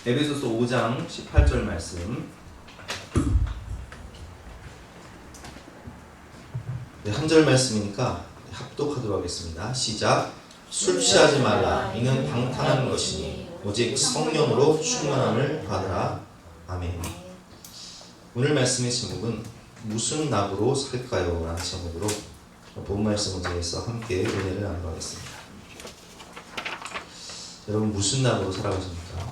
에베소서 5장 18절 말씀. 네, 한 절 말씀이니까 합독하도록 하겠습니다. 시작. 술 취하지 말라. 이는 방탕한 것이니 오직 성령으로 충만함을 받으라. 아멘. 오늘 말씀의 제목은 무슨 낙으로 살까요? 라는 제목으로 본 말씀을 통해서 함께 은혜를 나누겠습니다. 여러분, 무슨 낙으로 살아가십니까?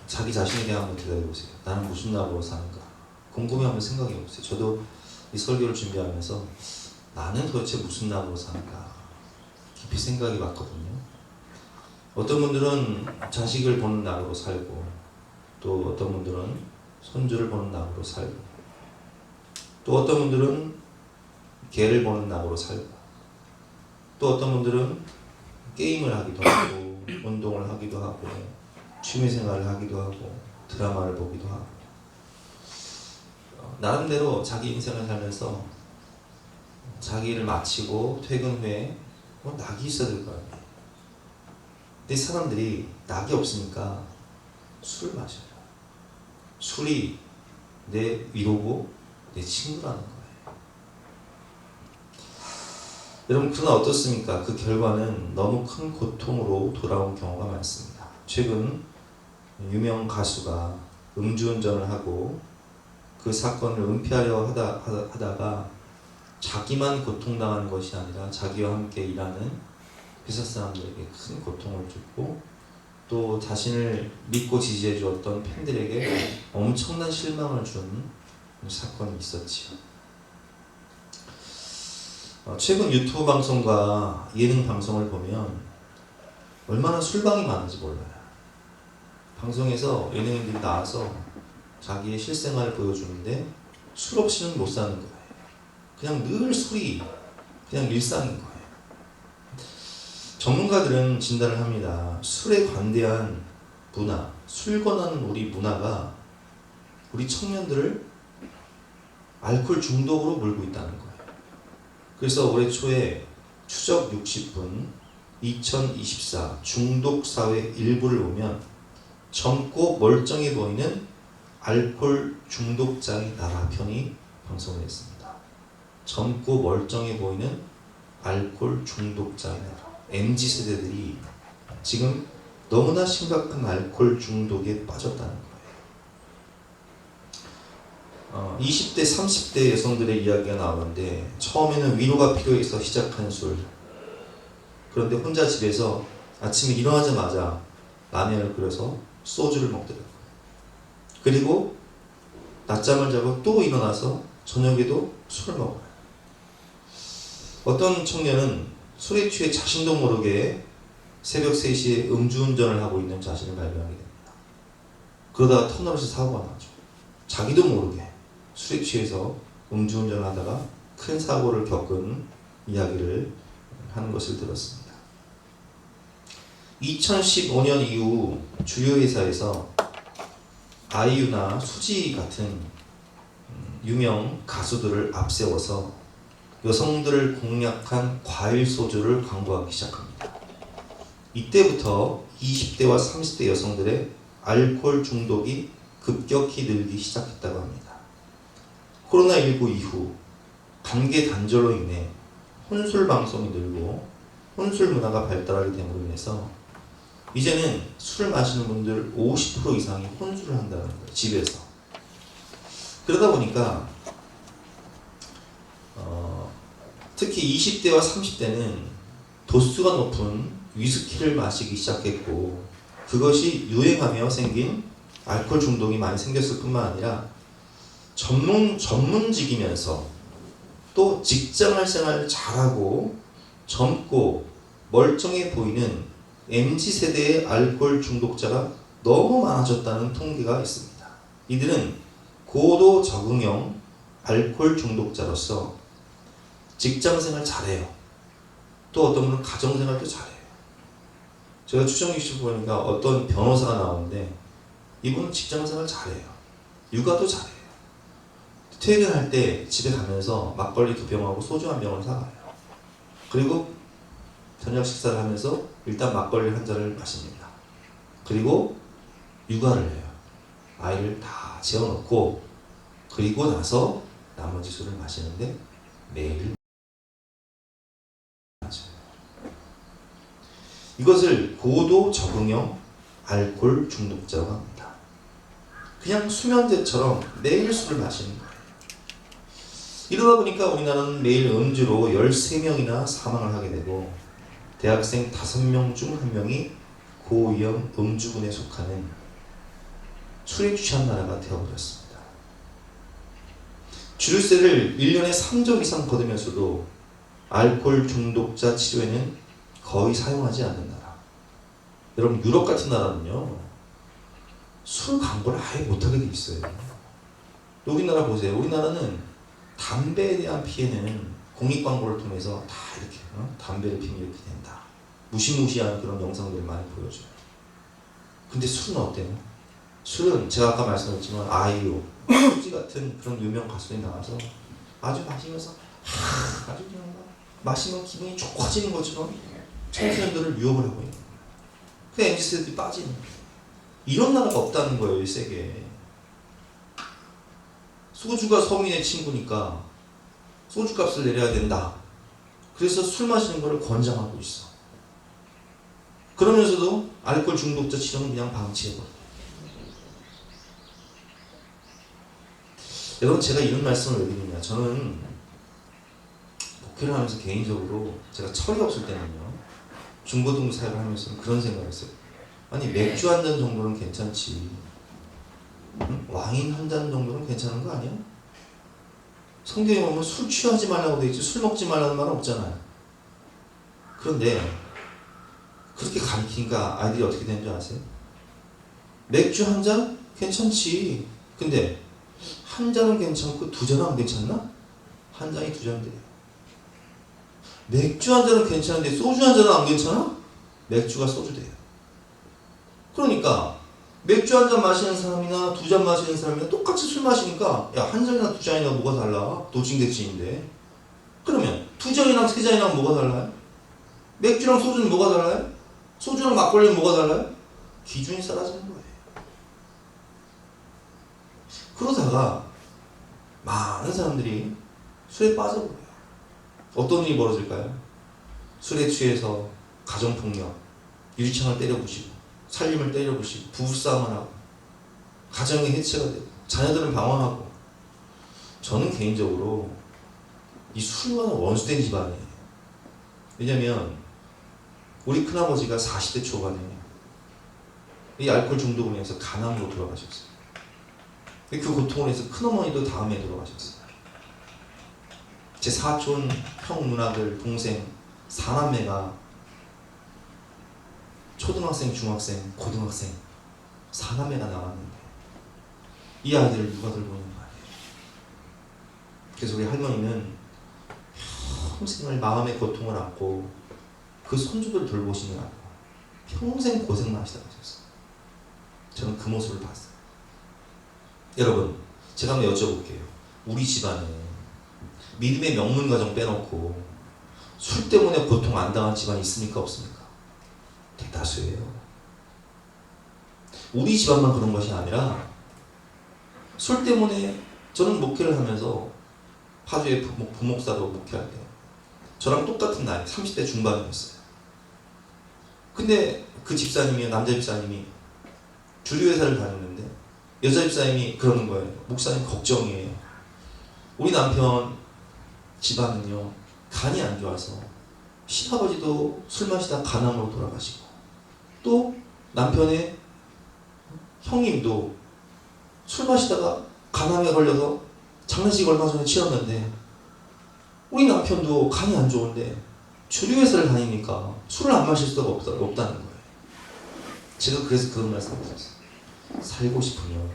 자기 자신에게 한번 대답해보세요. 나는 무슨 낙으로 사는가? 곰곰이 한번 생각해보세요. 저도 이 설교를 준비하면서 나는 도대체 무슨 낙으로 사는가 깊이 생각이 왔거든요. 어떤 분들은 자식을 보는 낙으로 살고, 또 어떤 분들은 손주를 보는 낙으로 살고, 또 어떤 분들은 개를 보는 낙으로 살고, 또 어떤 분들은 게임을 하기도 하고 운동을 하기도 하고 취미생활을 하기도 하고 드라마를 보기도 하고, 나름대로 자기 인생을 살면서 자기 를 마치고 퇴근 후에 낙이 있어야 될 거 아니에요. 근데 사람들이 낙이 없으니까 술을 마셔요. 술이 내 위로고 내 친구라는 거예요. 여러분, 그러나 어떻습니까? 그 결과는 너무 큰 고통으로 돌아온 경우가 많습니다. 최근 유명 가수가 음주운전을 하고 그 사건을 은폐하려 하다가 자기만 고통당하는 것이 아니라 자기와 함께 일하는 회사 사람들에게 큰 고통을 줬고, 또 자신을 믿고 지지해 주었던 팬들에게 엄청난 실망을 준 사건이 있었지요. 최근 유튜브 방송과 예능 방송을 보면 얼마나 술방이 많은지 몰라요. 방송에서 연예인들이 나와서 자기의 실생활을 보여주는데 술 없이는 못 사는 거예요. 그냥 늘 술이 그냥 일상인 거예요. 전문가들은 진단을 합니다. 술에 관대한 문화, 술 권하는 우리 문화가 우리 청년들을 알코올 중독으로 몰고 있다는 거예요. 그래서 올해 초에 추적 60분 2024 중독사회 일부를 보면 젊고 멀쩡해 보이는 알코올 중독자의 나라 편이 방송을 했습니다. 젊고 멀쩡해 보이는 알코올 중독자의 나라. MZ세대들이 지금 너무나 심각한 알코올 중독에 빠졌다는 거예요. 20대, 30대 여성들의 이야기가 나오는데, 처음에는 위로가 필요해서 시작한 술. 그런데 혼자 집에서 아침에 일어나자마자 라면을 끓여서 소주를 먹더라고요. 그리고 낮잠을 자고 또 일어나서 저녁에도 술을 먹어요. 어떤 청년은 술에 취해 자신도 모르게 새벽 3시에 음주운전을 하고 있는 자신을 발견하게 됩니다. 그러다가 터널에서 사고가 나죠. 자기도 모르게 술에 취해서 음주운전을 하다가 큰 사고를 겪은 이야기를 하는 것을 들었습니다. 2015년 이후 주요 회사에서 아이유나 수지 같은 유명 가수들을 앞세워서 여성들을 공략한 과일 소주를 광고하기 시작합니다. 이때부터 20대와 30대 여성들의 알코올 중독이 급격히 늘기 시작했다고 합니다. 코로나19 이후 관계 단절로 인해 혼술 방송이 늘고 혼술 문화가 발달하게 됨으로 인해서 이제는 술 마시는 분들 50% 이상이 혼술을 한다는 거예요. 집에서. 그러다 보니까 특히 20대와 30대는 도수가 높은 위스키를 마시기 시작했고, 그것이 유행하며 생긴 알코올 중독이 많이 생겼을 뿐만 아니라 전문직이면서 또 직장을 생활을 잘하고 젊고 멀쩡해 보이는 MZ세대의 알코올 중독자가 너무 많아졌다는 통계가 있습니다. 이들은 고도 적응형 알코올 중독자로서 직장생활 잘해요. 또 어떤 분은 가정생활도 잘해요. 제가 추정 뉴스 보니까 어떤 변호사가 나오는데 이분은 직장생활 잘해요. 육아도 잘해요. 퇴근할 때 집에 가면서 막걸리 2병하고 소주 1병을 사가요. 그리고 저녁 식사를 하면서 일단 막걸리 한 잔을 마십니다. 그리고 육아를 해요. 아이를 다 재워놓고 그리고 나서 나머지 술을 마시는데 매일 마셔요. 이것을 고도 적응형 알코올 중독자라고 합니다. 그냥 수면제처럼 매일 술을 마시는 거예요. 이러다 보니까 우리나라는 매일 음주로 13명이나 사망을 하게 되고 대학생 5명 중 1명이 고위험 음주군에 속하는 술에 취한 나라가 되어버렸습니다. 주류세를 1년에 3조 이상 거두면서도 알코올 중독자 치료에는 거의 사용하지 않는 나라. 여러분 유럽 같은 나라는요 술 광고를 아예 못하게 돼 있어요. 우리나라 보세요. 우리나라는 담배에 대한 피해는 공익광고를 통해서 다 이렇게 담배를 피면 이렇게 된다. 무시무시한 그런 영상들을 많이 보여줘요. 근데 술은 어때요? 술은 제가 아까 말씀드렸지만 아이유, 수지 같은 그런 유명 가수들이 나와서 아주 마시면서 아주 그냥 마시면 기분이 좋아지는 것처럼 청소년들을 유혹을 하고 있는 거예요. 그 MZ세대들이 빠지는 거예요. 이런 나라가 없다는 거예요. 이 세계에. 소주가 서민의 친구니까 소주값을 내려야 된다. 그래서 술 마시는 것을 권장하고 있어. 그러면서도 알코올 중독자 치료는 그냥 방치해버려. 여러분 제가 이런 말씀을 왜 드리냐. 저는 목회를 하면서 개인적으로 제가 철이 없을 때는요. 중고등부 사역을 하면서 그런 생각을 했어요. 아니 맥주 한 잔 정도는 괜찮지. 응? 와인 한 잔 정도는 괜찮은 거 아니야? 성경에 보면 술 취하지 말라고 돼 있지 술 먹지 말라는 말은 없잖아요. 그런데 그렇게 가르치니까 아이들이 어떻게 되는 줄 아세요? 맥주 한 잔? 괜찮지. 근데 한 잔은 괜찮고 두 잔은 안 괜찮나? 한 잔이 두 잔 돼요. 맥주 한 잔은 괜찮은데 소주 한 잔은 안 괜찮아? 맥주가 소주 돼요. 그러니까 맥주 한 잔 마시는 사람이나 두 잔 마시는 사람이나 똑같이 술 마시니까 야 한 잔이나 두 잔이나 뭐가 달라? 도찐개찐인데. 그러면 두 잔이랑 세 잔이랑 뭐가 달라요? 맥주랑 소주는 뭐가 달라요? 소주랑 막걸리는 뭐가 달라요? 기준이 사라지는 거예요. 그러다가 많은 사람들이 술에 빠져버려요. 어떤 일이 벌어질까요? 술에 취해서 가정폭력, 유리창을 때려부시고 살림을 때려부시고 부부싸움을 하고 가정이 해체가 되고 자녀들은 방황하고. 저는 개인적으로 이 술과는 원수된 집안이에요. 왜냐면 우리 큰아버지가 40대 초반에 이 알코올 중독으로 인해서 간암으로 돌아가셨어요. 그 고통으로 인해서 큰어머니도 다음에 돌아가셨어요. 제 사촌, 형, 누나들, 동생, 4남매가 초등학생, 중학생, 고등학생 4남매가 나왔는데 이 아이들을 누가 돌보는 거 아니에요. 그래서 우리 할머니는 평생을 마음의 고통을 안고 그 손주들 돌보시느라고 평생 고생만 하시다고 하셨어요. 저는 그 모습을 봤어요. 여러분 제가 한번 여쭤볼게요. 우리 집안에 믿음의 명문 가정 빼놓고 술 때문에 고통 안 당한 집안이 있습니까? 없습니까? 대다수예요. 우리 집안만 그런 것이 아니라 술 때문에 저는 목회를 하면서 파주의 부목사로 목회할 때 저랑 똑같은 나이 30대 중반이었어요. 근데 그 집사님이 남자 집사님이 주류회사를 다녔는데 여자 집사님이 그러는 거예요. 목사님 걱정이에요. 우리 남편 집안은요 간이 안 좋아서 시아버지도 술 마시다 간암으로 돌아가시고 또 남편의 형님도 술 마시다가 간암에 걸려서 장례식 얼마 전에 치렀는데 우리 남편도 간이 안 좋은데 주류회사를 다니니까 술을 안 마실 수가 없다는 거예요. 제가 그래서 그런 말씀을 드렸어요. 살고 싶으면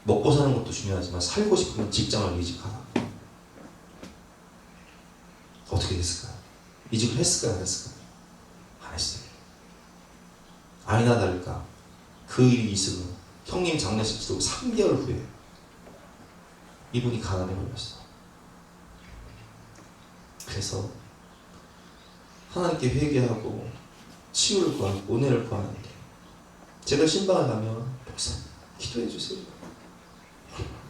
먹고 사는 것도 중요하지만 살고 싶으면 직장을 이직하라. 어떻게 됐을까요? 이직을 했을까요? 안 했을까요? 안 했어요. 아니나 다를까 그 일이 있은 후 형님 장례식 치르고 3개월 후에 이분이 간암에 걸렸어. 그래서 하나님께 회개하고 치유를 구하고 은혜를 구하는데 제가 신방을 가면 목사 기도해 주세요.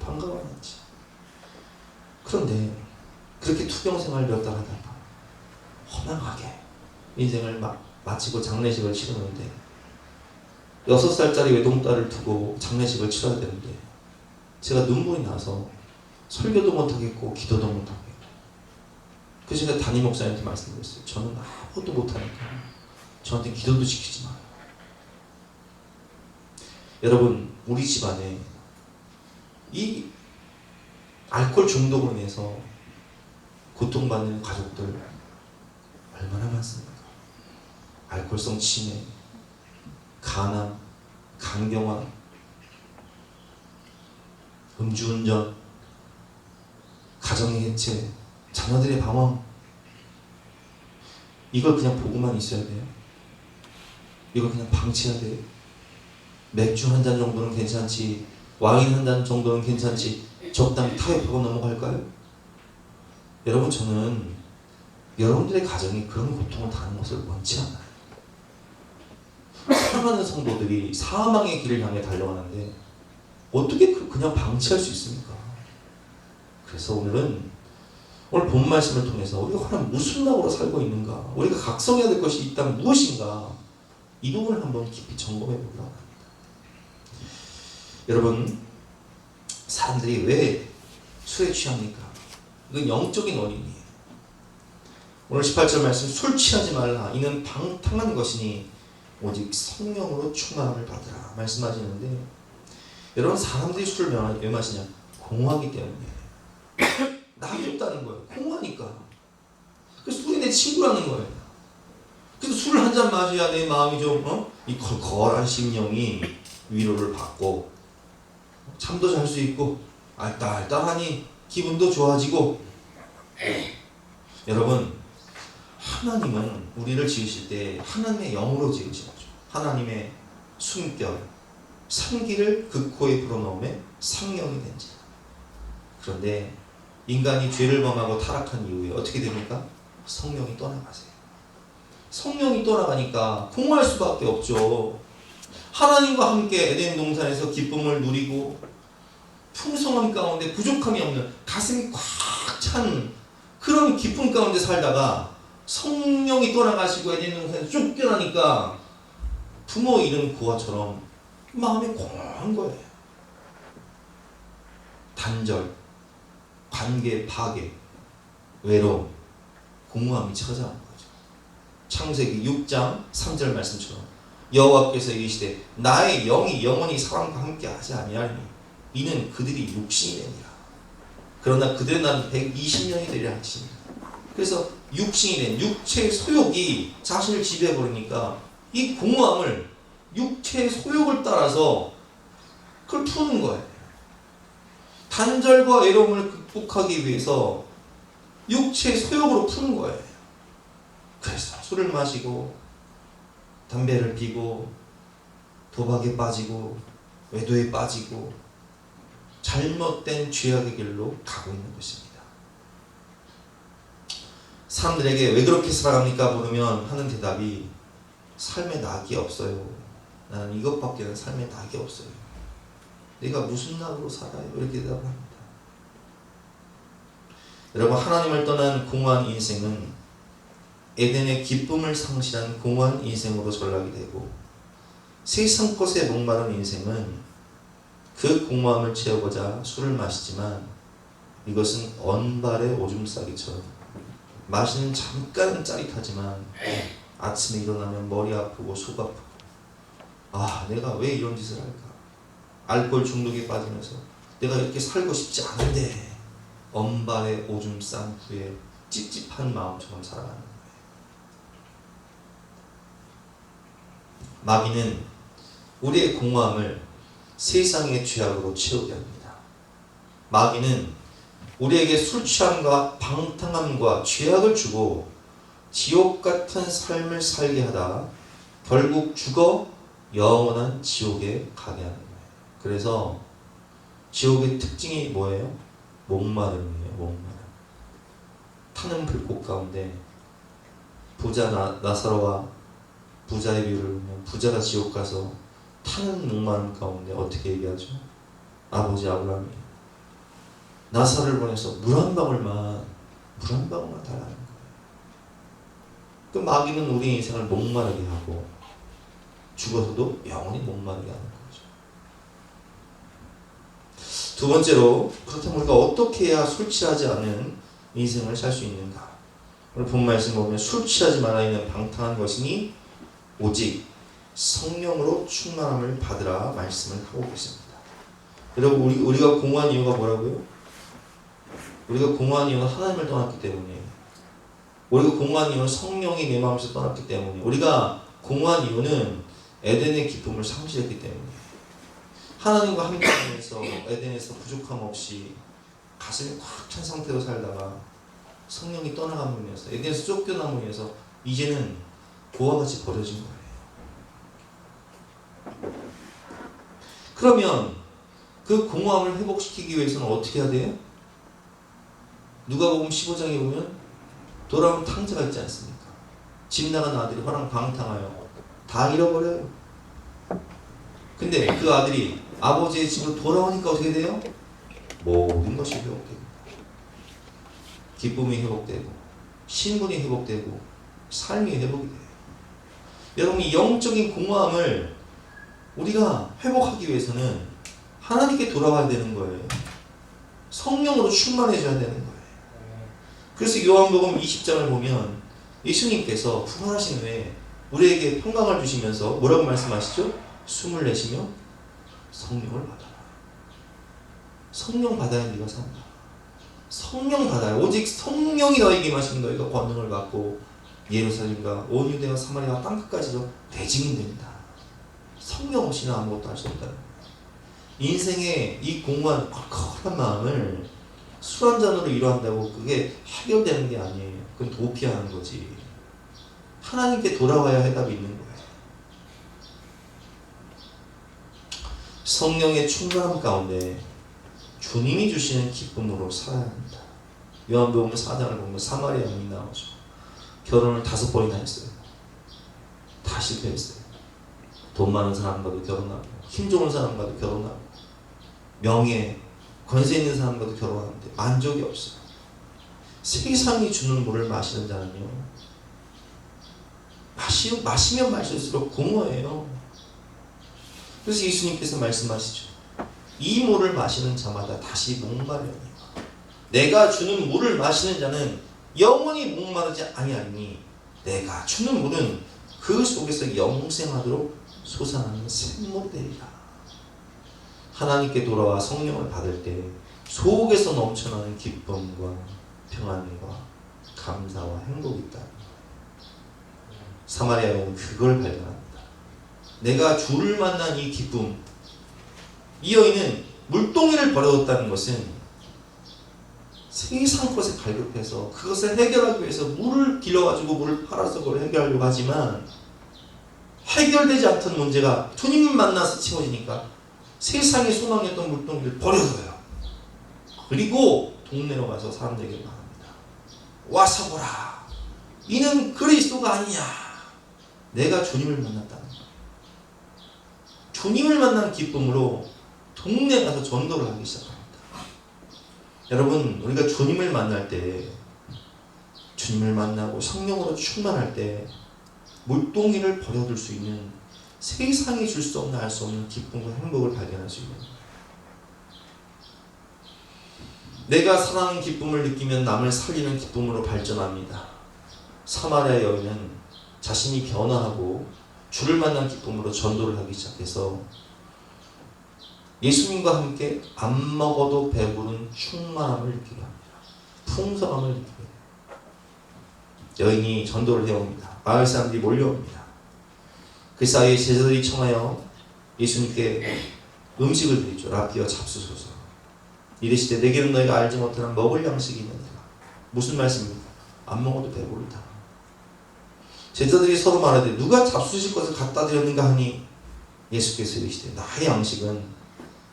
반가워하지. 그런데 그렇게 투병 생활 몇 달 하다가 허망하게 인생을 마치고 장례식을 치르는데 6살짜리 외동딸을 두고 장례식을 치러야 되는데 제가 눈물이 나서 설교도 못하겠고 기도도 못하겠고 그 제가 담임 목사님한테 말씀드렸어요. 저는 아무것도 못하니까 저한테 기도도 시키지 마요. 여러분, 우리 집안에 이 알코올 중독으로 인해서 고통받는 가족들 얼마나 많습니까? 알코올성 치매, 간암, 간경화, 음주운전, 가정의 해체, 자녀들의 방황. 이걸 그냥 보고만 있어야 돼요? 이걸 그냥 방치해야 돼요? 맥주 한 잔 정도는 괜찮지, 와인 한 잔 정도는 괜찮지, 적당히 타협하고 넘어갈까요? 여러분, 저는 여러분들의 가정이 그런 고통을 당하는 것을 원치 않아요. 수많은 성도들이 사망의 길을 향해 달려가는데 어떻게 그냥 방치할 수 있습니까? 그래서 오늘 본 말씀을 통해서 우리가 과연 무슨 낙으로 살고 있는가, 우리가 각성해야 될 것이 있다면 무엇인가, 이 부분을 한번 깊이 점검해 보기로 합니다. 여러분, 사람들이 왜 술에 취합니까? 이건 영적인 원인이에요. 오늘 18절 말씀, 술 취하지 말라. 이는 방탕한 것이니 오직 성령으로 충만함을 받으라 말씀하시는데, 여러분, 사람들이 술을 왜 마시냐? 공허하기 때문에. 낙이 없다는 거예요. 공허하니까. 그래서 술이 내 친구라는 거예요. 그래서 술을 한 잔 마셔야 내 마음이 좀 이 걸걸한 심령이 위로를 받고 잠도 잘 수 있고 알딸딸하니 기분도 좋아지고. 여러분, 하나님은 우리를 지으실 때 하나님의 영으로 지으신 거죠. 하나님의 숨결, 삼기를 그 코에 불어넣음에 상령이 된지. 그런데 인간이 죄를 범하고 타락한 이후에 어떻게 됩니까? 성령이 떠나가세요. 성령이 떠나가니까 공허할 수밖에 없죠. 하나님과 함께 에덴 동산에서 기쁨을 누리고 풍성함 가운데 부족함이 없는 가슴이 꽉 찬 그런 기쁨 가운데 살다가 성령이 떠나가시고 에덴 동산에서 쫓겨나니까 부모 잃은 고아처럼 마음이 공허한 거예요. 단절, 관계 파괴, 외로움, 공허함이 찾아오는 거죠. 창세기 6장 3절 말씀처럼 여호와께서 이르시되 나의 영이 영원히 사람과 함께 하지 아니하리니 이는 그들이 육신이 되니라. 그러나 그들의 날은 120년이 되리라 하십니다. 그래서 육신이 된 육체의 소욕이 자신을 지배해버리니까 이 공허함을 육체의 소욕을 따라서 그걸 푸는 거예요. 단절과 외로움을 극복하기 위해서 육체의 소욕으로 푸는 거예요. 그래서 술을 마시고 담배를 피고 도박에 빠지고 외도에 빠지고 잘못된 죄악의 길로 가고 있는 것입니다. 사람들에게 왜 그렇게 살아갑니까? 물으면 하는 대답이 삶에 낙이 없어요. 나는 이것밖에는 삶에 낙이 없어요. 내가 무슨 낙으로 살아요? 이렇게 대답을 합니다. 여러분, 하나님을 떠난 공허한 인생은 에덴의 기쁨을 상실한 공허한 인생으로 전락이 되고, 세상 것에 목마른 인생은 그 공허함을 채우고자 술을 마시지만 이것은 언발의 오줌 싸기처럼 마시는 잠깐은 짜릿하지만 아침에 일어나면 머리 아프고 속 아프고, 내가 왜 이런 짓을 할까? 알코올 중독에 빠지면서 내가 이렇게 살고 싶지 않은데 언발에 오줌 싼 후에 찝찝한 마음처럼 살아가는 거예요. 마귀는 우리의 공허함을 세상의 죄악으로 채우게 합니다. 마귀는 우리에게 술 취함과 방탕함과 죄악을 주고 지옥 같은 삶을 살게 하다 결국 죽어 영원한 지옥에 가게 하는 거예요. 그래서 지옥의 특징이 뭐예요? 목마름이에요. 목마름. 타는 불꽃 가운데 부자 나사로와 부자의 비유를 보면 부자가 지옥 가서 타는 목마름 가운데 어떻게 얘기하죠? 아버지 아브라함이 나사를 보내서 물 한 방울만 달라는 거예요. 그 마귀는 우리 인생을 목마르게 하고 죽어서도 영원히 목마르게 하는 거죠. 두 번째로, 그렇다면 우리가 어떻게 해야 술 취하지 않은 인생을 살 수 있는가? 오늘 본 말씀 보면 술 취하지 말아 있는 방탕한 것이니 오직 성령으로 충만함을 받으라 말씀을 하고 계십니다. 여러분, 우리가 공허한 이유가 뭐라고요? 우리가 공허한 이유는 하나님을 떠났기 때문이에요. 우리가 공허한 이유는 성령이 내 마음에서 떠났기 때문이에요. 우리가 공허한 이유는 에덴의 기쁨을 상실했기 때문이에요. 하나님과 함께 하면서 에덴에서 부족함 없이 가슴이 꽉 찬 상태로 살다가 성령이 떠나감으로 인해서, 에덴에서 쫓겨남으로 인해서 이제는 고와 같이 버려진 거예요. 그러면 그 공허함을 회복시키기 위해서는 어떻게 해야 돼요? 누가복음 15장에 보면 돌아온 탕자가 있지 않습니까? 집 나간 아들이 화랑방탕하여 다 잃어버려요. 근데 그 아들이 아버지의 집으로 돌아오니까 어떻게 돼요? 모든 것이 회복되고, 기쁨이 회복되고, 신분이 회복되고, 삶이 회복이 돼요. 여러분, 이 영적인 공허함을 우리가 회복하기 위해서는 하나님께 돌아와야 되는 거예요. 성령으로 충만해져야 되는 거예요. 그래서 요한복음 20장을 보면 예수님께서 부활하신 후에 우리에게 평강을 주시면서 뭐라고 말씀하시죠? 숨을 내쉬며 성령을 받아라. 성령 받아야 네가 산다. 성령 받아야, 오직 성령이 너에게 임하시면 너희가 권능을 받고 예루살렘과 온 유대와 사마리아와 땅끝까지도 대증인 됩니다. 성령 없이는 아무것도 할 수 없다는 거예요. 인생의 이 공허한 컬컬한 마음을 술 한 잔으로 위로한다고 그게 해결되는 게 아니에요. 그건 도피하는 거지. 하나님께 돌아와야 해답이 있는 거예요. 성령의 충만함 가운데 주님이 주시는 기쁨으로 살아야 합니다. 요한복음 4장을 보면 사마리아 여인이 나오죠. 결혼을 5번이나 했어요. 다 실패했어요. 돈 많은 사람과도 결혼하고, 힘 좋은 사람과도 결혼하고, 명예, 권세 있는 사람과도 결혼하는데 만족이 없어요. 세상이 주는 물을 마시는 자는요, 마시면 마실수록 공허해요. 그래서 예수님께서 말씀하시죠. 이 물을 마시는 자마다 다시 목마르니와 내가 주는 물을 마시는 자는 영원히 목마르지 아니하니 내가 주는 물은 그 속에서 영생하도록 솟아나는 샘물이 되리라. 하나님께 돌아와 성령을 받을 때 속에서 넘쳐나는 기쁨과 평안과 감사와 행복이 있다. 사마리아 여인은 그걸 발견합니다. 내가 주를 만난 이 기쁨, 이 여인은 물동이를 버려뒀다는 것은 세상 것에 갈급해서 그것을 해결하기 위해서 물을 길러가지고 물을 팔아서 그걸 해결하려고 하지만 해결되지 않던 문제가 주님을 만나서 채워지니까 세상의 소망이었던 물동이를 버려둬요. 그리고 동네로 가서 사람들에게 말합니다. 와서 보라. 이는 그리스도가 아니냐. 내가 주님을 만났다는 거예요. 주님을 만난 기쁨으로 동네 가서 전도를 하기 시작합니다. 여러분, 우리가 주님을 만날 때, 주님을 만나고 성령으로 충만할 때 물동이를 버려둘 수 있는, 세상이 줄 수 없는 알 수 없는 기쁨과 행복을 발견할 수 있는 거예요. 내가 사랑하는 기쁨을 느끼면 남을 살리는 기쁨으로 발전합니다. 사마리아 여인은 자신이 변화하고 주를 만난 기쁨으로 전도를 하기 시작해서 예수님과 함께 안 먹어도 배부른 충만함을 느끼게 합니다. 풍성함을 느끼게 합니다. 여인이 전도를 해옵니다. 마을 사람들이 몰려옵니다. 그 사이에 제자들이 청하여 예수님께 음식을 드리죠. 라피어 잡수소서. 이르시되 내게는 너희가 알지 못하는 먹을 양식이 있느니라. 무슨 말씀입니까? 안 먹어도 배부르다. 제자들이 서로 말하되 누가 잡수실 것을 갖다 드렸는가 하니 예수께서 이르시되 나의 양식은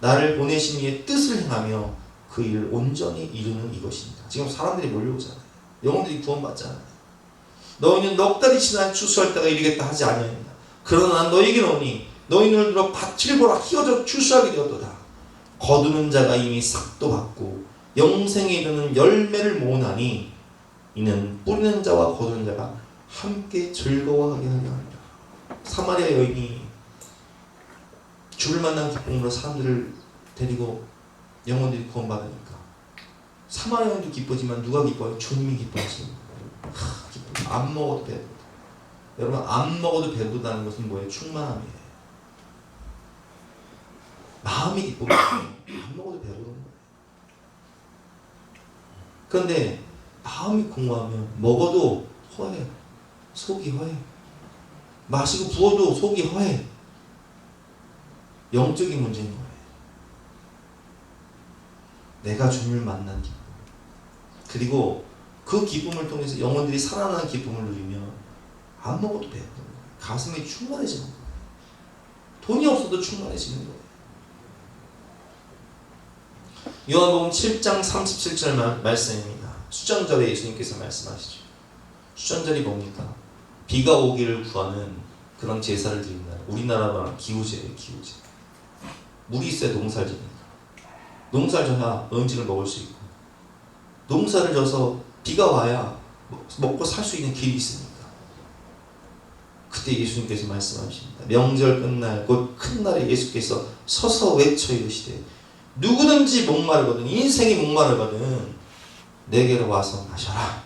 나를 보내신 이의 뜻을 행하며 그 일을 온전히 이루는 이것입니다. 지금 사람들이 몰려오잖아요. 영혼들이 구원받잖아요. 너희는 넉 달이 지나 추수할 때가 이르겠다 하지 아니하느냐. 그러나 너희에게 오니 너희 눈을 들어 밭을 보라 휘어져 출수하게 되었도다. 거두는 자가 이미 삭도 받고 영생에 이르는 열매를 모으나니 이는 뿌리는 자와 거두는 자가 함께 즐거워하게 하려 합니다. 사마리아 여인이 주를 만난 기쁨으로 사람들을 데리고 영혼들이 구원받으니까 사마리아 여인도 기쁘지만 누가 기뻐요? 주님이 기뻐하시는 거예요. 안 먹어도 배부르다. 여러분, 안 먹어도 배부르다는 것은 뭐예요? 충만함이에요. 마음이 기쁘면 안 먹어도 배부른 거예요. 그런데 마음이 공허하면 먹어도 허해. 속이 허해. 마시고 부어도 속이 허해. 영적인 문제인 거예요. 내가 주님을 만난 기쁨, 그리고 그 기쁨을 통해서 영혼들이 살아나는 기쁨을 누리면 안 먹어도 배부른 거예요. 가슴이 충만해지는 거예요. 돈이 없어도 충만해지는 거예요. 요한복음 7장 37절 말씀입니다. 수전절에 예수님께서 말씀하시죠. 수전절이 뭡니까? 비가 오기를 구하는 그런 제사를 드리는 날. 우리나라 말하는 기우제예요. 기우제. 물이 있어야 농사를 짓는 거예요. 농사를 져야 음식을 먹을 수 있고, 농사를 져서 비가 와야 먹고 살 수 있는 길이 있으니까. 그때 예수님께서 말씀하십니다. 명절 끝날 곧 큰 날에 예수께서 서서 외쳐 이르시되 누구든지 목마르거든, 인생이 목마르거든 내게로 와서 마셔라.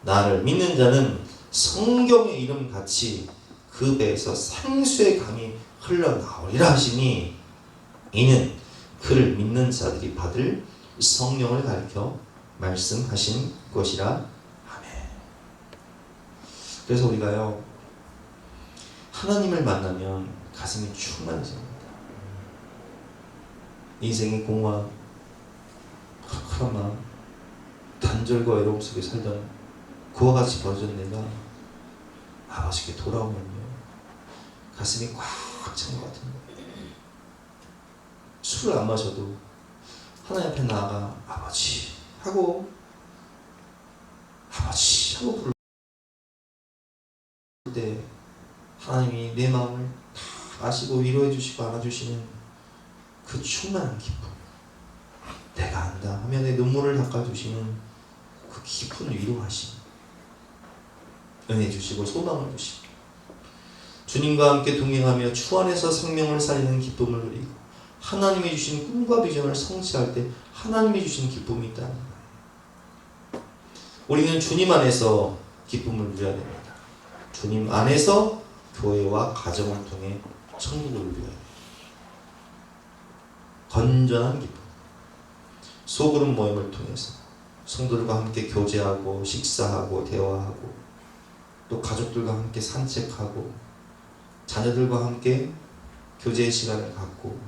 나를 믿는 자는 성경의 이름같이 그 배에서 생수의 강이 흘러나오리라 하시니 이는 그를 믿는 자들이 받을 성령을 가리켜 말씀하신 것이라. 아멘. 그래서 우리가요, 하나님을 만나면 가슴이 충만해집니다. 인생이 공허한 컬컬한 마음, 단절과 외로움 속에 살던 그와 같이 벌어진 내가 아버지께 돌아오면요, 가슴이 꽉 찬 것 같은 거예요. 술을 안 마셔도 하나님 앞에 나아가 아버지 하고 부를 때 하나님이 내 마음을 다 아시고 위로해 주시고 안아주시는 그 충만한 기쁨, 내가 안다 하면 내 눈물을 닦아주시는 그 깊은 위로하심, 은혜 주시고 소망을 주시고 주님과 함께 동행하며 주 안에서 생명을 살리는 기쁨을 누리고 하나님이 주신 꿈과 비전을 성취할 때 하나님이 주신 기쁨이 있다는 거예요. 우리는 주님 안에서 기쁨을 누려야 됩니다. 주님 안에서 교회와 가정을 통해 천국을 누려야 돼요. 건전한 기쁨, 소그룹 모임을 통해서 성도들과 함께 교제하고 식사하고 대화하고 또 가족들과 함께 산책하고 자녀들과 함께 교제의 시간을 갖고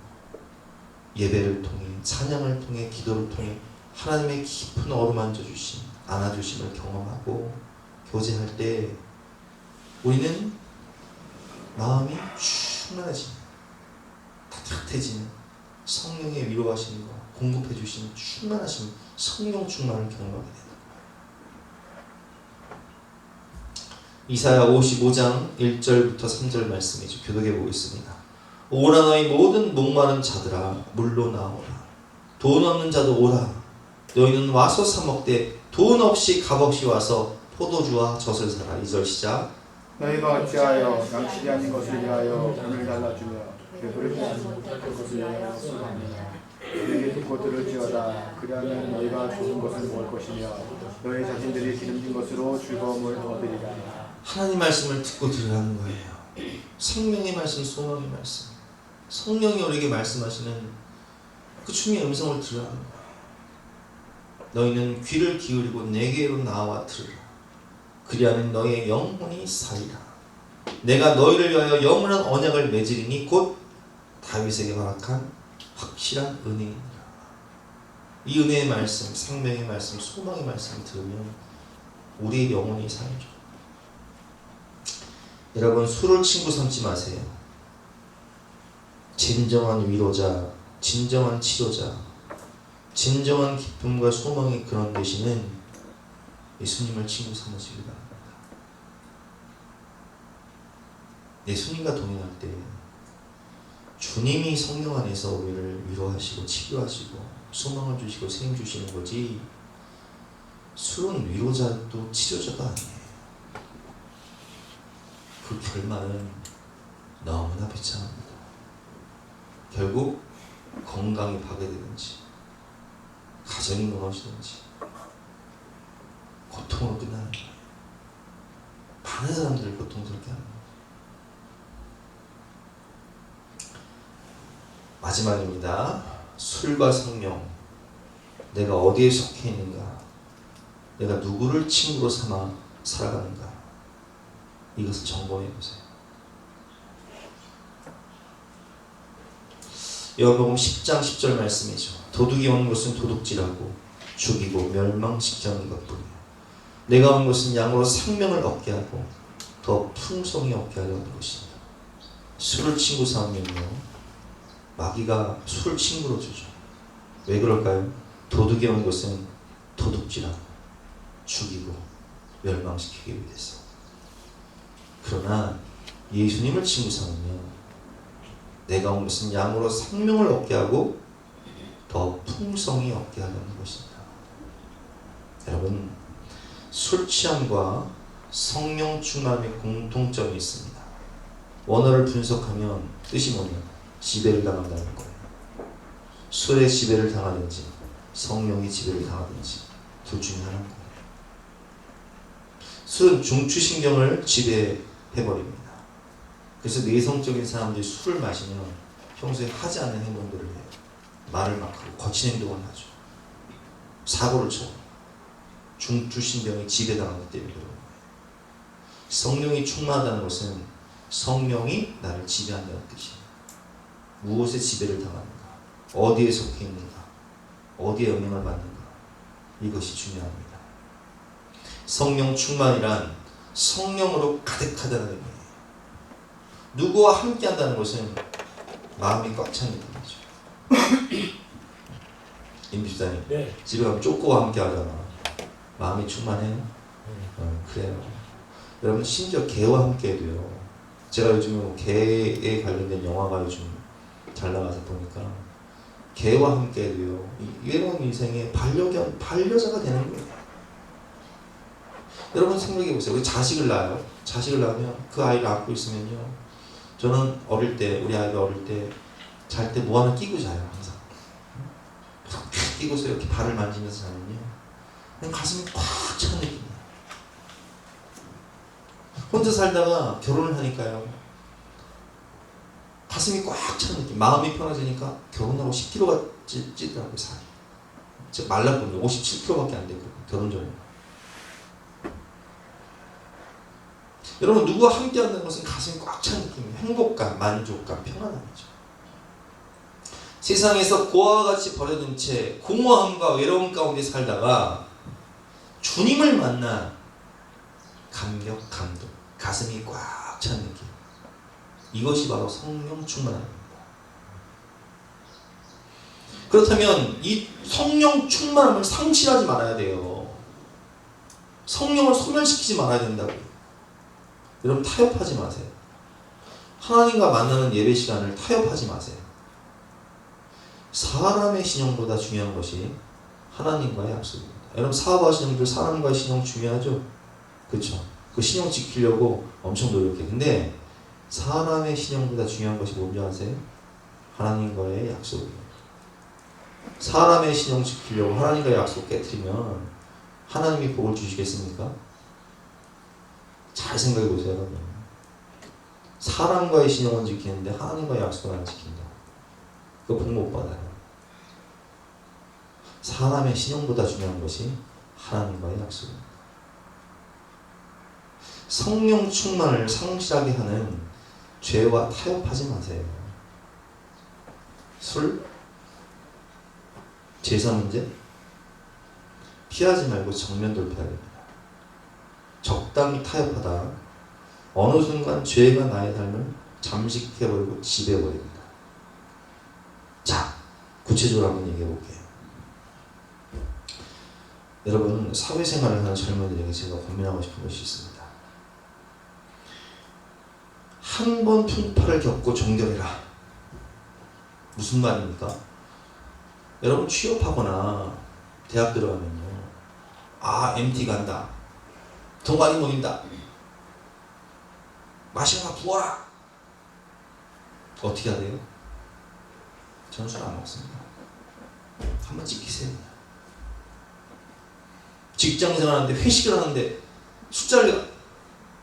예배를 통해 찬양을 통해 기도를 통해 하나님의 깊은 어루만져 주심, 안아주심을 경험하고 교제할 때 우리는 마음이 충만해지는, 따뜻해지는 성령의 위로하심과 공급해 주시는 충만하신 성령 충만을 경험하게 됩니다. 이사야 55장 1절부터 3절 말씀이죠. 교독해 보겠습니다. 오라 너희 모든 목마른 자들아 물로 나오라. 돈 없는 자도 오라. 너희는 와서 사 먹되 돈 없이 값없이 와서 포도주와 젖을 사라. 2절 시작. 너희가 어찌하여 양식이 아닌 것을 위하여 돈을 달라주며 배부르지 못할 것을 위하여 수고하느냐. 너희에게 듣고 들을지어다. 그리하면 너희가 좋은 것을 먹을 것이며 너희 자신들이 기름진 것으로 즐거움을 얻으리라. 하나님 말씀을 듣고 들으라는 거예요. 생명의 말씀, 소망의 말씀, 성령이 우리에게 말씀하시는 그 주님의 음성을 들으라는 거예요. 너희는 귀를 기울이고 내게로 나와 들으라. 그리하면 너희의 영혼이 살리라. 내가 너희를 위하여 영원한 언약을 맺으리니 곧 다윗에게 허락한 확실한 은혜이니라. 이 은혜의 말씀, 생명의 말씀, 소망의 말씀을 들으면 우리의 영혼이 살죠. 여러분, 술을 친구 삼지 마세요. 진정한 위로자, 진정한 치료자, 진정한 기쁨과 소망의 근원 되시는 예수님을 친구 삼으시기 바랍니다. 예수님과 동행할 때 주님이 성령 안에서 우리를 위로하시고 치료하시고 소망을 주시고 생명 주시는 거지, 술은 위로자도 치료자가 아니에요. 그 결말은 너무나 비참합니다. 결국 건강이 파괴되든지 가정이 무너지든지 고통으로 끝나는 거예요. 많은 사람들을 고통스럽게 하는 거예요. 마지막입니다. 술과 성령, 내가 어디에 속해 있는가, 내가 누구를 친구로 삼아 살아가는가, 이것을 점검해 보세요. 요한복음 10장 10절 말씀이죠. 도둑이 온 것은 도둑질하고 죽이고 멸망시키는 것뿐이야. 내가 온 것은 양으로 생명을 얻게 하고 더 풍성히 얻게 하려는 것입니다. 술을 친구 삼으면요, 마귀가 술을 친구로 주죠. 왜 그럴까요? 도둑이 온 것은 도둑질하고 죽이고 멸망시키기 위해서. 그러나 예수님을 친구 삼으면 내가 온 것은 양으로 생명을 얻게 하고 더 풍성히 얻게 하려는 것입니다. 여러분, 술 취함과 성령 충만의 공통점이 있습니다. 원어를 분석하면 뜻이 뭐냐? 지배를 당한다는 거예요. 술에 지배를 당하든지 성령이 지배를 당하든지 둘 중에 하나인 거예요. 술은 중추신경을 지배해버립니다. 그래서 내성적인 사람들이 술을 마시면 평소에 하지 않는 행동들을 해요. 말을 막 하고 거친 행동을 하죠. 사고를 쳐요. 중추신경이 지배당하기 때문에 그런 거예요. 성령이 충만하다는 것은 성령이 나를 지배한다는 뜻이에요. 무엇에 지배를 당하는가, 어디에 속해 있는가, 어디에 영향을 받는가, 이것이 중요합니다. 성령 충만이란 성령으로 가득하다는 의미예요. 누구와 함께 한다는 것은 마음이 꽉 찬 느낌이죠. 임집사님, 네. 집에 가면 쪼꼬와 함께 하잖아. 마음이 충만해요? 그래요. 여러분, 심지어 개와 함께 해도요. 제가 요즘 개에 관련된 영화가 요즘 잘 나가서 보니까 개와 함께 해도요, 이 외로운 인생에 반려자가 되는 거예요. 여러분 생각해 보세요. 우리 자식을 낳아요. 자식을 낳으면 그 아이를 안고 있으면요, 저는 어릴 때, 우리 아이가 어릴 때 잘 때 뭐 하나 끼고 자요. 항상 끼고서 이렇게 발을 만지면서 자면요, 그냥 가슴이 꽉 찬 느낌이에요. 혼자 살다가 결혼을 하니까요, 가슴이 꽉 찬 느낌, 마음이 편해지니까 결혼하고 10kg가 찌더라고요, 살이. 제가 말랐거든요. 57kg밖에 안 되고, 결혼 전에. 여러분, 누구와 함께 한다는 것은 가슴이 꽉 찬 느낌이에요. 행복감, 만족감, 평안함이죠. 세상에서 고아와 같이 버려진 채 공허함과 외로움 가운데 살다가 주님을 만나 감격, 감동, 가슴이 꽉 찬 느낌, 이것이 바로 성령 충만함입니다. 그렇다면 이 성령 충만함을 상실하지 말아야 돼요. 성령을 소멸시키지 말아야 된다고요. 여러분, 타협하지 마세요. 하나님과 만나는 예배 시간을 타협하지 마세요. 사람의 신용보다 중요한 것이 하나님과의 약속입니다. 여러분, 사업하시는 분들 사람과의 신용 중요하죠? 그렇죠? 그 신용 지키려고 엄청 노력해요. 근데 사람의 신용보다 중요한 것이 뭔지 아세요? 하나님과의 약속이에요. 사람의 신용 지키려고 하나님과의 약속 깨트리면 하나님이 복을 주시겠습니까? 잘 생각해 보세요, 여러분. 사람과의 신용은 지키는데 하나님과의 약속을 안 지킨다. 그거 복 못 받아요. 사람의 신용보다 중요한 것이 하나님과의 약속입니다. 성령 충만을 상실하게 하는 죄와 타협하지 마세요. 술, 제사 문제 피하지 말고 정면 돌파해야 됩니다. 적당히 타협하다 어느 순간 죄가 나의 삶을 잠식해버리고 지배해버립니다. 자, 구체적으로 한번 얘기해 볼게요. 여러분, 사회생활을 하는 젊은이들에게 제가 권면하고 싶은 것이 있습니다. 한 번 풍파를 겪고 종결해라. 무슨 말입니까? 여러분 취업하거나 대학 들어가면요. MT 간다. 돈 많이 모인다. 마시거나 부어라. 어떻게 해야 돼요? 저는 술 안 먹습니다. 한번 찍히세요. 직장생활 하는데 회식을 하는데 술자리가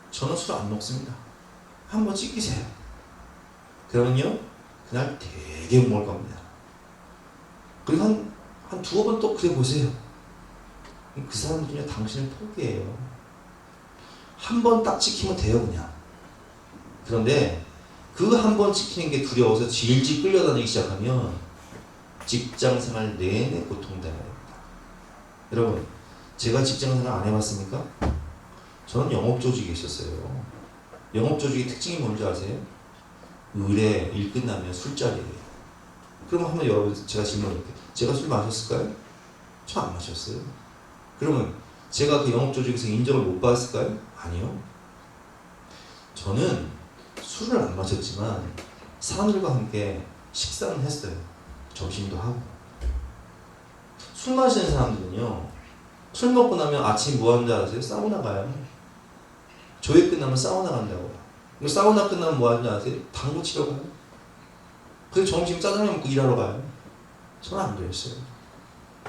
저는 술 안 먹습니다. 한번 찍히세요. 그러면요 그날 되게 먹을 겁니다. 그리고 한 두어 번 또 그래 보세요. 그 사람들은요 당신을 포기해요. 한 번 딱 찍히면 돼요 그냥. 그런데 그 한 번 찍히는 게 두려워서 질질 끌려다니기 시작하면 직장생활 내내 고통당해야 됩니다. 여러분 제가 직장생활 안 해봤습니까? 저는 영업조직에 있었어요. 영업조직의 특징이 뭔지 아세요? 의뢰 일 끝나면 술자리예요. 그러면 한번 여러분 제가 질문할게요. 제가 술 마셨을까요? 저 안 마셨어요. 그러면 제가 그 영업조직에서 인정을 못 받았을까요? 아니요. 저는 술을 안 마셨지만 사람들과 함께 식사는 했어요. 점심도 하고. 술 마시는 사람들은요 술 먹고 나면 아침 뭐 하는 줄 아세요? 사우나 가요. 조회 끝나면 사우나 간다고요. 사우나 끝나면 뭐 하는 줄 아세요? 당구 치러 가요. 그래서 점심 짜장면 먹고 일하러 가요. 저는 안 그랬어요.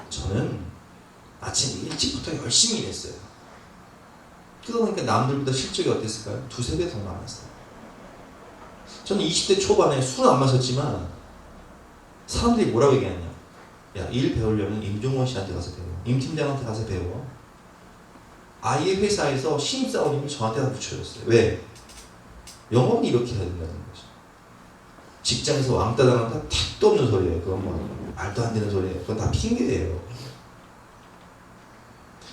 저는 아침 일찍부터 열심히 일했어요. 그러다 보니까 남들보다 실적이 어땠을까요? 두세 배 더 많았어요. 저는 20대 초반에 술은 안 마셨지만 사람들이 뭐라고 얘기하냐. 야, 일 배우려면 임종원 씨한테 가서 배워. 임 팀장한테 가서 배워. 아예 회사에서 신입사원님이 저한테 다 붙여줬어요. 왜? 영업은 이렇게 해야 된다는 거죠. 직장에서 왕따 당한다? 택도 없는 소리예요. 그건 뭐 말도 안 되는 소리예요. 그건 다 핑계예요.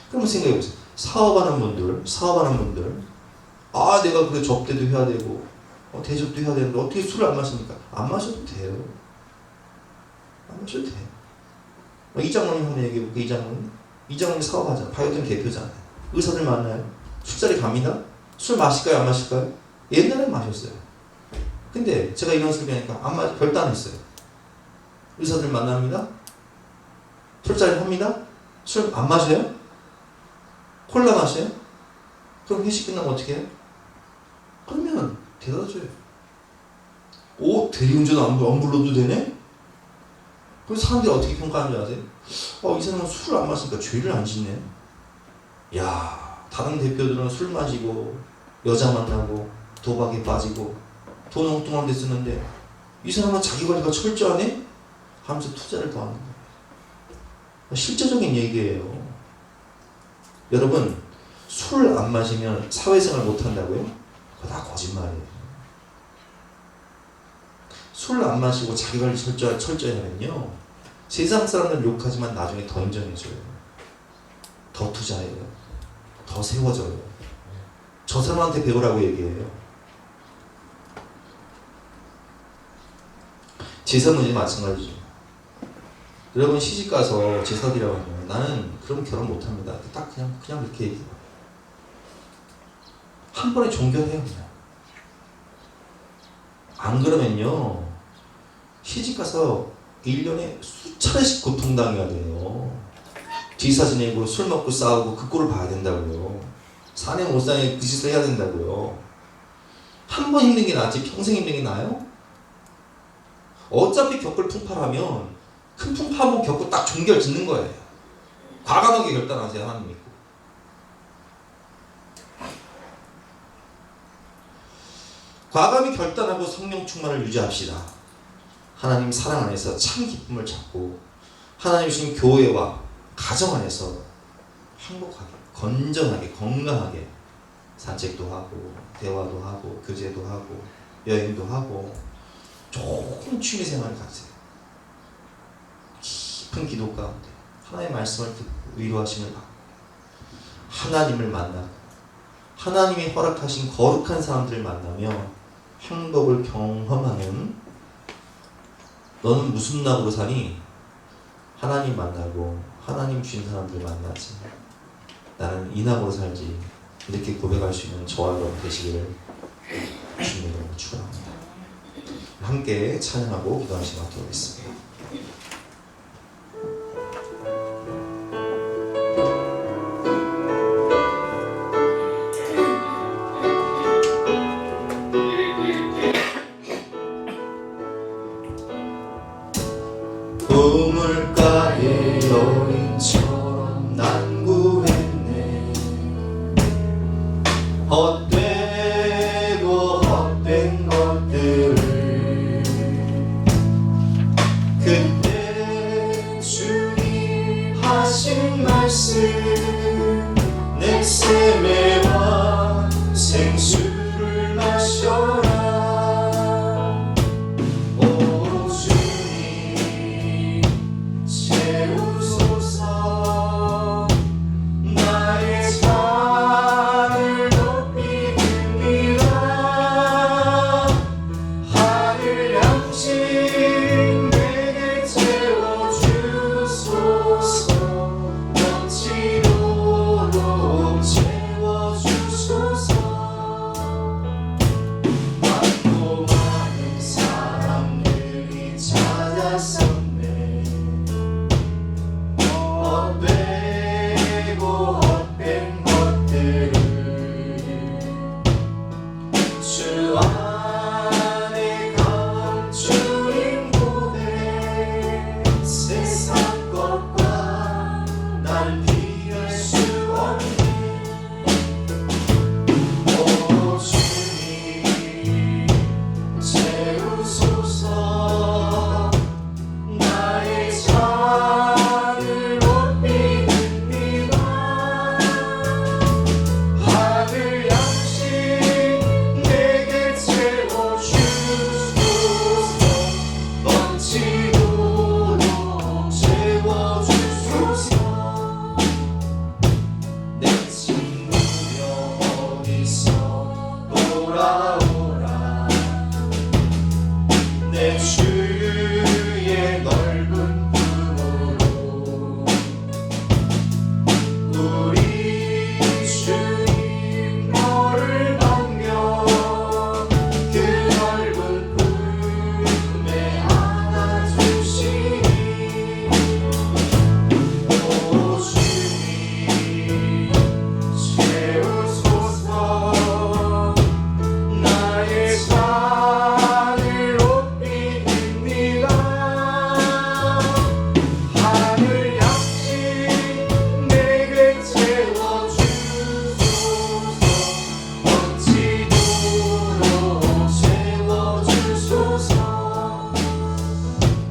그러면 생각해보세요. 사업하는 분들 내가 그래 접대도 해야 되고 대접도 해야 되는데 어떻게 술을 안 마십니까? 안 마셔도 돼요. 안 마셔도 돼요. 이장모님 한번 얘기해볼게요. 이장모님 사업하잖아요. 바이오템 대표잖아요. 의사들 만나요. 술자리 갑니다. 술 마실까요? 안 마실까요? 옛날엔 마셨어요. 근데 제가 이런 소리 하니까 결단했어요. 의사들 만납니다. 술자리 합니다. 술 안 마셔요? 콜라 마셔요? 그럼 회식 끝나면 어떻게 해요? 그러면 데려다 줘요. 대리운전 안 불러도 되네? 그래서 사람들이 어떻게 평가하는 줄 아세요? 이 사람은 술을 안 마시니까 죄를 안 짓네. 야, 다른 대표들은 술 마시고 여자 만나고 도박에 빠지고 돈 엉뚱한 데 쓰는데 이 사람은 자기 관리가 철저하네? 하면서 투자를 더 하는 거예요. 실제적인 얘기예요. 여러분 술 안 마시면 사회생활 못 한다고요? 그거 다 거짓말이에요. 술 안 마시고 자기 관리 철저히 하면요 세상 사람들 욕하지만 나중에 더 인정해줘요. 더 투자해요. 더 세워져요. 저 사람한테 배우라고 얘기해요. 제사 문제 마찬가지죠. 여러분 시집가서 제사드리라고 하면 나는 그럼 결혼 못합니다. 딱 그냥 그렇게 얘기해요. 한 번에 종결해요. 그냥. 안 그러면요 시집가서 1년에 수차례씩 고통당해야 돼요. 제사 지내고 술 먹고 싸우고 그 꼴을 봐야 된다고요. 사내 못사내 그 짓을 해야 된다고요. 한 번 힘든 게 낫지 평생 힘든 게 나아요? 어차피 겪을 풍파라면 큰 풍파 한번 겪고 딱 종결 짓는 거예요. 과감하게 결단하세요. 하나님 믿고. 과감히 결단하고 성령 충만을 유지합시다. 하나님 사랑 안에서 참 기쁨을 찾고 하나님 주신 교회와 가정 안에서 행복하게, 건전하게, 건강하게 산책도 하고 대화도 하고 교제도 하고 여행도 하고 좋은 취미생활을 가지세요. 깊은 기도 가운데 하나님의 말씀을 듣고 위로하심을 받고 하나님을 만나고 하나님이 허락하신 거룩한 사람들을 만나며 행복을 경험하는 너는 무슨 낙으로 사니? 하나님 만나고 하나님 주신 사람들 만나지. 나는 이 낙으로 살지. 이렇게 고백할 수 있는 저와 여러분 되시기를 주님으로 축원합니다. 함께 찬양하고 기도하는 시간 갖도록 하겠습니다. 우물가의 여인처럼 난 구했네. 헛되고 헛된 것들을 그때 주님 하신 말씀 내 샘에와 생수를 마셔라.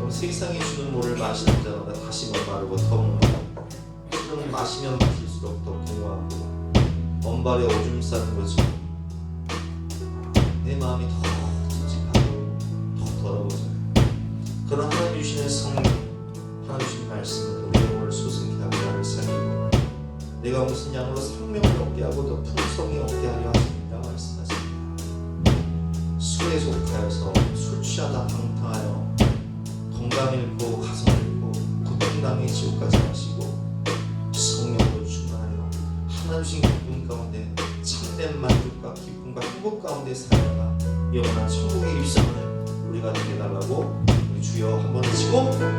세상이 주는 물을 마시는 자마다 다시 목마르고 더 목마르고 그럼 마시면 마실수록 더 공허하고 언발에 오줌 싸는 것처럼 내 마음이 더 찝찝하고 더 더러워져요. 그런 하나님 주시는 성령, 하나님 주신 말씀은 우리 영혼을 소생케 하고 나를 살리고 내가 무슨 양으로 생명을 얻게 하고 더 풍성히 얻게 하려 하십니다 말씀하십니다. 술에 속하여서 술 취하다 방탕하여 건강 잃고 가정 잃고 고통당해 지옥까지 가시고 성령으로 충만하여 하나님 주신 기쁨 가운데 참된 만족과 기쁨과 행복 가운데 살다가 영원한 천국에 입성하는 우리가 되게 해달라고 우리 주여 한번 외치고